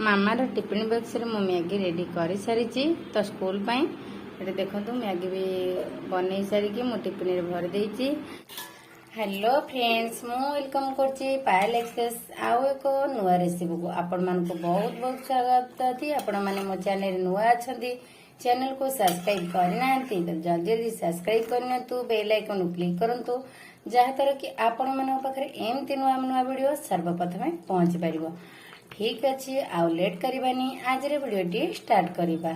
मामार tiffin box रे मु मैगी रेडी कर सारी तो स्कूल पाई ये देखो मैगी भी बन सारिकी मु टिफिन रे भर देइछि। हेलो फ्रेंड्स मु वेलकम करछि पायल एक्सप्रेस आउ एक नुआ रेसिपी को आपण मान को बहुत बहुत स्वागत अछि। आपण माने मो चैनल नुआ अछंती चैनल को सब्सक्राइब करना तो जल्दी जल्दी सब्सक्राइब करनी बेल आइकन क्लिक करंतु जहाँद्वारा कि आपण मान पाखे एमती नुआ नुआ वीडियो सर्वप्रथम पहुंची पार। ठीक अच्छे आउ लेट करबानी आज रे वीडियो स्टार्ट करबा।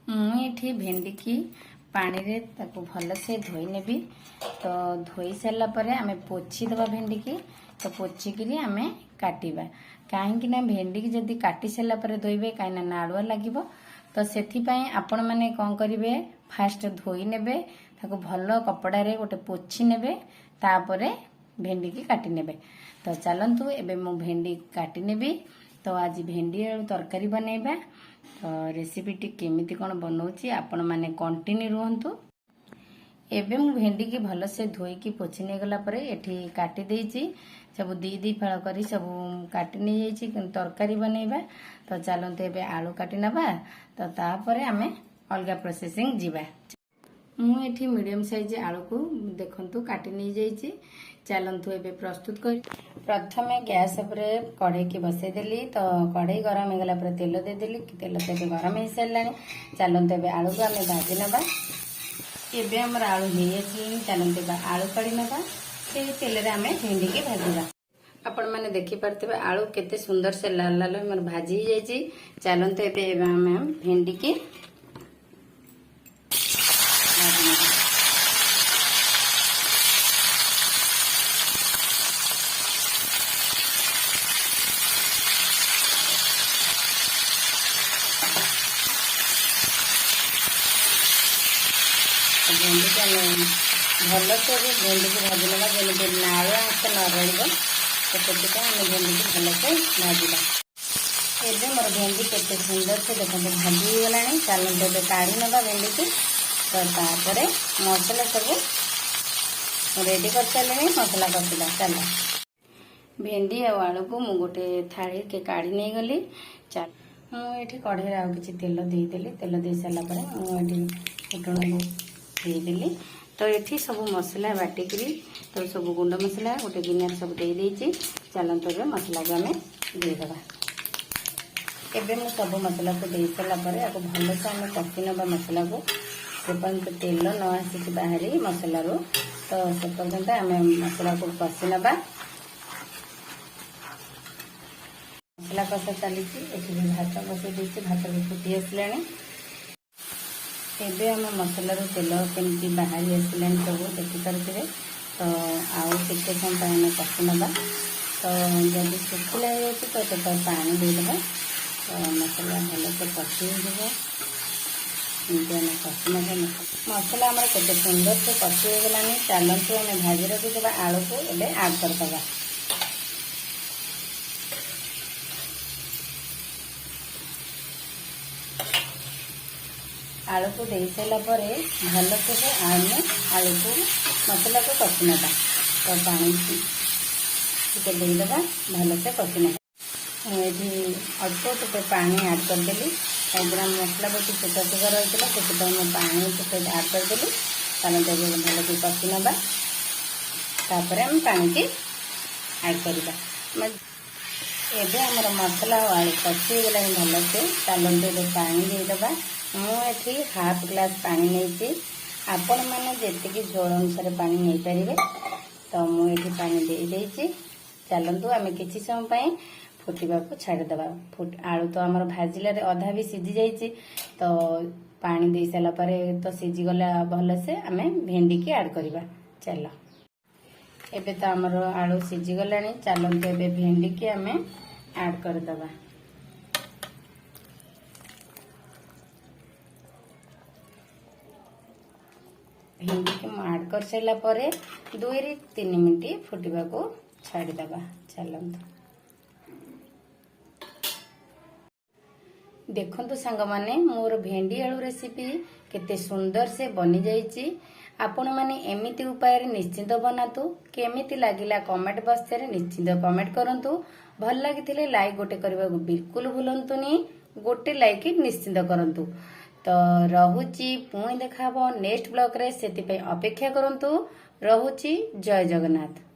मुझे भेंडी की पानी रे ताको भल से धोई नेबी। तो धोई सारा पर आम पोछी दबा भेंडी की तो पोछिकी आम काटिबा कहीं भेंडी की जदि काटी सारा पर धोइबे कहीं नाड़ुआ लगे तो से आपण मैंने कौन करेंगे फास्ट धोई नेबे ताको भल कपड़ा रे गोटे पोछी नेबे तापरे भेंडी की काटी नेबे। तो चलतु एबे मु भेंडी काटी नेबी। तो आज भेंडी आलू तरकारी बनैबा। तो रेसिपी टी केमिति कोन बनौची आपण माने कंटिन्यू रुहंतु। एबे मु भेंडी की भल से धोई की पोछि नै गला परे एठी काटी देइची सब दी दी फाळ करी सब काटी नै जाइची तरकारी बनैबा। तो चलंतु एबे आलू काटी नबा तो तापरे हमें अलगा प्रोसेसिंग जीवा। मु एठी मीडियम साइज आलू को देखंतु काटी नै जाइची। चलंतु एबे प्रस्तुत कर। प्रथमे गैस पर कढ़ई की बसई देली। तो कढ़ई गरम हो गला पर तेल दे देली तेल तो एबे गरम हो सारानी। चलंतु एबे आलू को आमे भाजी नबा। एबे हमर आलू हे अछि। चलंतु एबे आलू काढी नबा से तेल रे आमे भेंडी के भाजीबा। आपण माने देखि परतबे आलू केते सुंदर से लाल लाल हमर भाजी जाय छी। चलंतु एबे आमे भेंडी की भेंडी को भल से भेंडी की भाजी ना जमी नाड़ुआ अंश न रहा तो भेंडी की भल से भाजवा। एबे मोर भेंडी केते सुंदर से देखो भाजी गला। चलते एबे काढ़ी नवा भेंडी की। तो तापर मसला सब रेडी कर सारे मसला कसिला। चल भेंडी आ आलू को मु गोटे थाली के काढ़ी नहीं गली। चल मुझे कढ़ई आउ कि तेल देदेली तेल दे सारा मुझे फुटण देदेली। तो ये सब मसला बाटिकी तो सब गुंड मसला गोटे गिनार सब दे देइछि। चलंतु रे मसला को आम देदेबा। एबे मु सब मसला को दे सारा पर आपको भल से आम कषि नवा मसला को से पर्यंत तेल न आसिक बाहरी मसला रो। तो से पर्यंत आम मसला को कषि नवा। मसला कषा चली भात बसई देती भात भी फुटी आसानी। एबे आम मसला रो तेल केमती बाहरी आसानी सब देखिपे। तो आउ टिके समय कषि नवा। तो जब शुखिला तो पानी देदेबा। तो मसला भल से कषि कषि नवा। मसला आम के सुंदर से कषि हो गलानी। चलतु आम भाजी रखिदेबा आलू को एबे आड करदबा। आलू को दे सारा पर भल से आम आलू को मसला को कषि नवा। तो पानी टिके देदेबा भल से कषि नवा। ये अल्प टिके पानी आड करदेली कहीं मसला बहुत छोटा छोटा रही है से पानी टिके आड करदेली। पानी दे भल से कषि नवा। तापर आम पानी की आड करवा। एबे हमर मसला आलू कषि गला भल से। चलते पानी देदेबा। मुझे हाफ ग्लास पानी नहीं आपण मैंने जी झोल अनुसार पानी नहीं पारे। तो मुझे पानी दे देइछि। चलतु आम कि समय फुटा को छाड़देबा। आलू तो आम भाजिले अधा भी सीझी जाइए। तो पानी दे सारा पर तो सीझीगला भल से आम भेंडी की आड करवा। चल एबे तो आमर आलू सीझीगला। चलतु एबे भेंडी की आम आड करदबा। भेंडी को आड कर सारा पर 2 ରୁ 3 मिनट फुटवा को छाड़देबा। चलतु देखंतु सांग माने मोर भेंडी आलू रेसिपी केते सुंदर से बनी जाइछि। आपण माने एमिति उपाय निश्चित बनातु। केमिति लागिला कमेंट बॉक्स रे निश्चित कमेंट करंतु ଭଲ ଲାଗିଥିଲେ ଲାଇକ୍ ଗୋଟେ କରିବାକୁ ବିଲକୁଲ ଭୁଲନ୍ତୁନି, ଗୋଟେ ଲାଇକ୍ ନିଶ୍ଚିନ୍ତ କରନ୍ତୁ। ତ ରହୁଛି, ପୁଣି ଦେଖା ହବ ନେକ୍ସଟ ବ୍ଲଗରେ, ସେଥିପାଇଁ ଅପେକ୍ଷା କରନ୍ତୁ। ରହୁଛି, ଜୟ ଜଗନ୍ନାଥ।